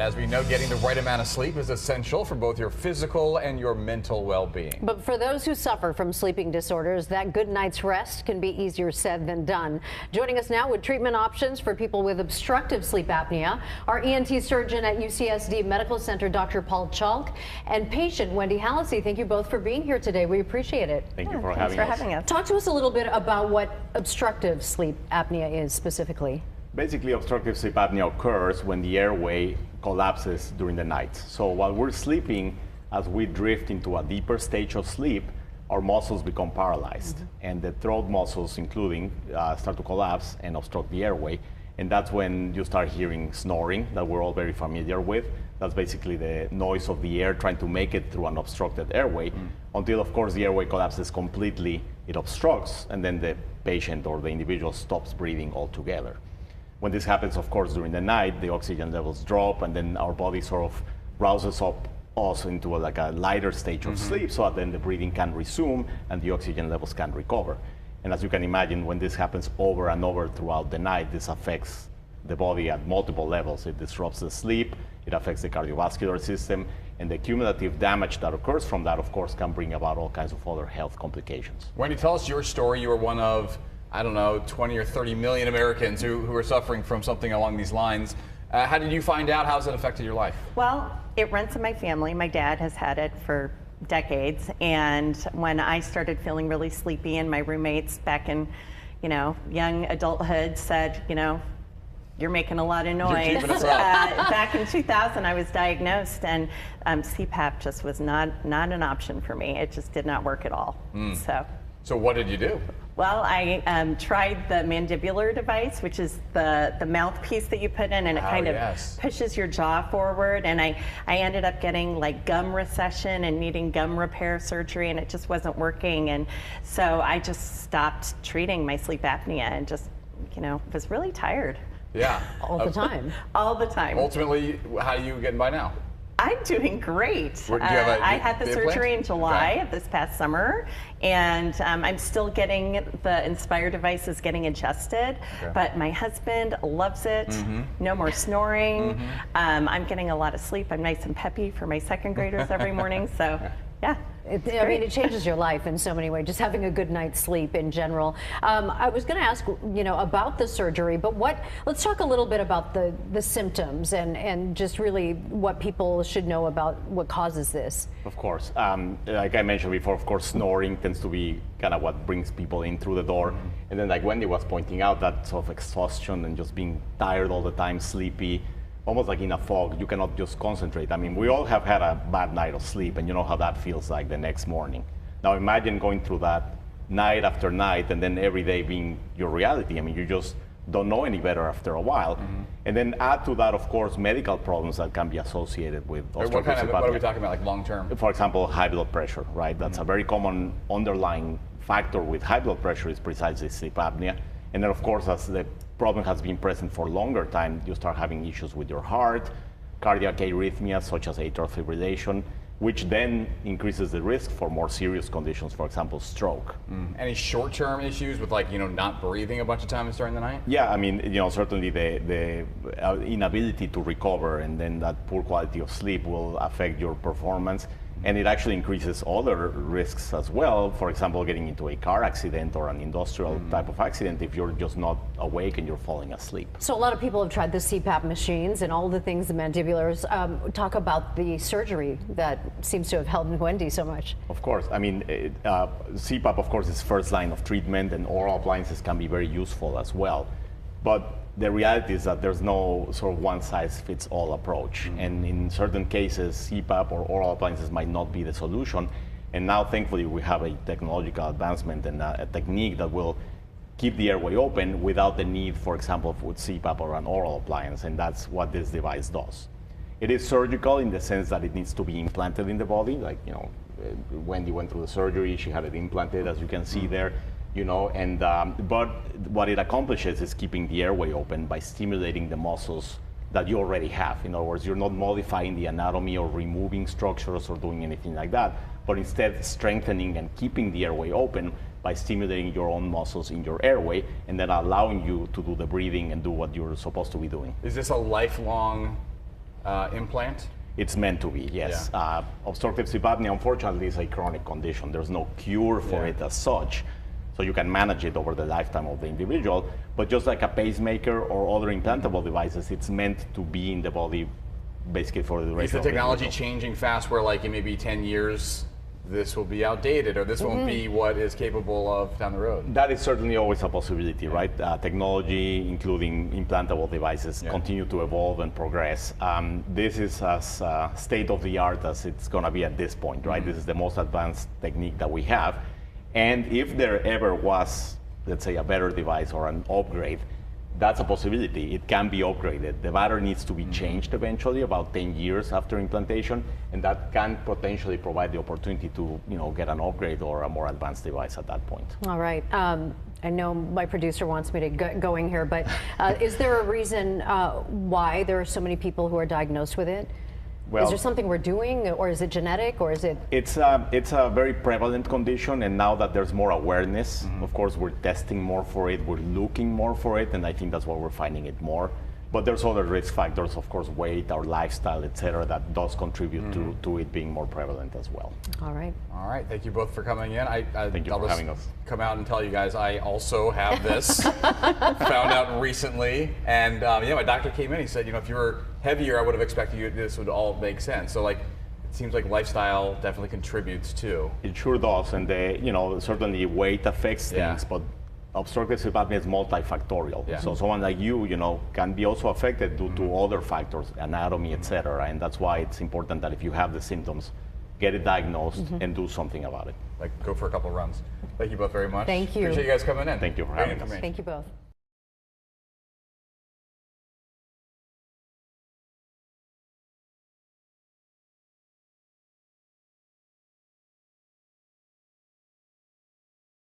right, as we know, getting the right amount of sleep is essential for both your physical and your mental well-being. But for those who suffer from sleeping disorders, that good night's rest can be easier said than done. Joining us now with treatment options for people with obstructive sleep apnea, our ENT surgeon at UCSD Medical Center, Dr. Schalch, and patient Wendy Hallisey. Thank you both for being here today. We appreciate it. Thank you for having us. Talk to us a little bit about what obstructive sleep apnea is specifically. Basically, obstructive sleep apnea occurs when the airway collapses during the night. So while we're sleeping, as we drift into a deeper stage of sleep, our muscles become paralyzed. And the throat muscles, including, start to collapse and obstruct the airway. And that's when you start hearing snoring that we're all very familiar with. That's basically the noise of the air trying to make it through an obstructed airway, until, of course, the airway collapses completely, it obstructs, and then the patient or the individual stops breathing altogether. When this happens, of course, during the night, the oxygen levels drop, and then our body sort of rouses up us into like a lighter stage of sleep, so that then the breathing can resume and the oxygen levels can recover. And as you can imagine, when this happens over and over throughout the night, this affects the body at multiple levels. It disrupts the sleep, it affects the cardiovascular system, and the cumulative damage that occurs from that, of course, can bring about all kinds of other health complications. Wendy, tell us your story. You were one of, I don't know, 20 or 30 million Americans who are suffering from something along these lines. How did you find out? How's it affected your life? Well, it runs in my family. My dad has had it for decades, and when I started feeling really sleepy, and my roommates back in, young adulthood said, you're making a lot of noise. Back in 2000, I was diagnosed, and CPAP just was not an option for me. It just did not work at all. So what did you do? Well, I tried the mandibular device, which is the mouthpiece that you put in, and it kind of pushes your jaw forward. And I ended up getting like gum recession and needing gum repair surgery, and it just wasn't working. And so I just stopped treating my sleep apnea and just, was really tired. Yeah. All the time. All the time. Ultimately, how are you getting by now? I'm doing great. I had the surgery in July of this past summer, and I'm still getting the Inspire devices getting adjusted, but my husband loves it. No more snoring. I'm getting a lot of sleep. I'm nice and peppy for my second graders every morning, so yeah. It changes your life in so many ways, just having a good night's sleep in general. I was going to ask, about the surgery, but let's talk a little bit about the symptoms and just really what people should know about what causes this. Of course. Like I mentioned before, of course, snoring tends to be kind of what brings people in through the door. And then, like Wendy was pointing out, that sort of exhaustion and just being tired all the time, sleepy, almost like in a fog. You cannot just concentrate. I mean, we all have had a bad night of sleep, and you know how that feels like the next morning. Now imagine going through that night after night, and then every day being your reality. I mean, you just don't know any better after a while. And then add to that, of course, medical problems that can be associated with obstructive sleep apnea. What are we talking about, like long term? For example, high blood pressure, right? That's a very common underlying factor with high blood pressure, is precisely sleep apnea. And then, of course, as the problem has been present for a longer time, you start having issues with your heart, cardiac arrhythmias such as atrial fibrillation, which then increases the risk for more serious conditions, for example, stroke. Any short-term issues with, like, not breathing a bunch of times during the night? Yeah, I mean, certainly the inability to recover, and then that poor quality of sleep will affect your performance. And it actually increases other risks as well. For example, getting into a car accident or an industrial type of accident if you're just not awake and you're falling asleep. So a lot of people have tried the CPAP machines and all the things, the mandibulars. Talk about the surgery that seems to have helped Wendy so much. Of course. I mean, CPAP, of course, is first line of treatment, and oral appliances can be very useful as well. But the reality is that there's no sort of one-size-fits-all approach. And in certain cases, CPAP or oral appliances might not be the solution. And now, thankfully, we have a technological advancement and a technique that will keep the airway open without the need, for example, with CPAP or an oral appliance. And that's what this device does. It is surgical in the sense that it needs to be implanted in the body. Like, Wendy went through the surgery, she had it implanted, as you can see there. But what it accomplishes is keeping the airway open by stimulating the muscles that you already have. In other words, you're not modifying the anatomy or removing structures or doing anything like that, but instead strengthening and keeping the airway open by stimulating your own muscles in your airway, and then allowing you to do the breathing and do what you're supposed to be doing. Is this a lifelong implant? It's meant to be, yes. Yeah. Obstructive sleep apnea, unfortunately, is a chronic condition. There's no cure for it as such. So you can manage it over the lifetime of the individual. But just like a pacemaker or other implantable devices, it's meant to be in the body basically for the duration Is the of the technology individual. changing fast where like in maybe 10 years, this will be outdated or this won't be what is capable of down the road? That is certainly always a possibility, right? Technology, including implantable devices, continue to evolve and progress. This is as state of the art as it's going to be at this point, right? This is the most advanced technique that we have. And if there ever was, let's say, a better device or an upgrade, that's a possibility. It can be upgraded. The battery needs to be changed eventually, about 10 years after implantation, and that can potentially provide the opportunity to, get an upgrade or a more advanced device at that point. All right. I know my producer wants me to get going here, but is there a reason why there are so many people who are diagnosed with it? Well, is there something we're doing, or is it genetic, or is it? It's a very prevalent condition, and now that there's more awareness, of course, we're testing more for it, we're looking more for it, and I think that's why we're finding it more. But there's other risk factors, of course, weight, our lifestyle, et cetera, that does contribute to it being more prevalent as well. All right. All right, thank you both for coming in. Thank you for having us. Come out and tell you guys I also have this. Found out recently, and my doctor came in. He said, if you were heavier, I would have expected this would all make sense. So it seems like lifestyle definitely contributes too. It sure does, and certainly weight affects things, but obstructive sleep apnea is multifactorial. Yeah. So someone like you, can be also affected due to other factors, anatomy, et cetera, and that's why it's important that if you have the symptoms, get it diagnosed and do something about it. Go for a couple runs. Thank you both very much. Thank you. Appreciate you guys coming in. Thank you for Great having us. information. Thank you both.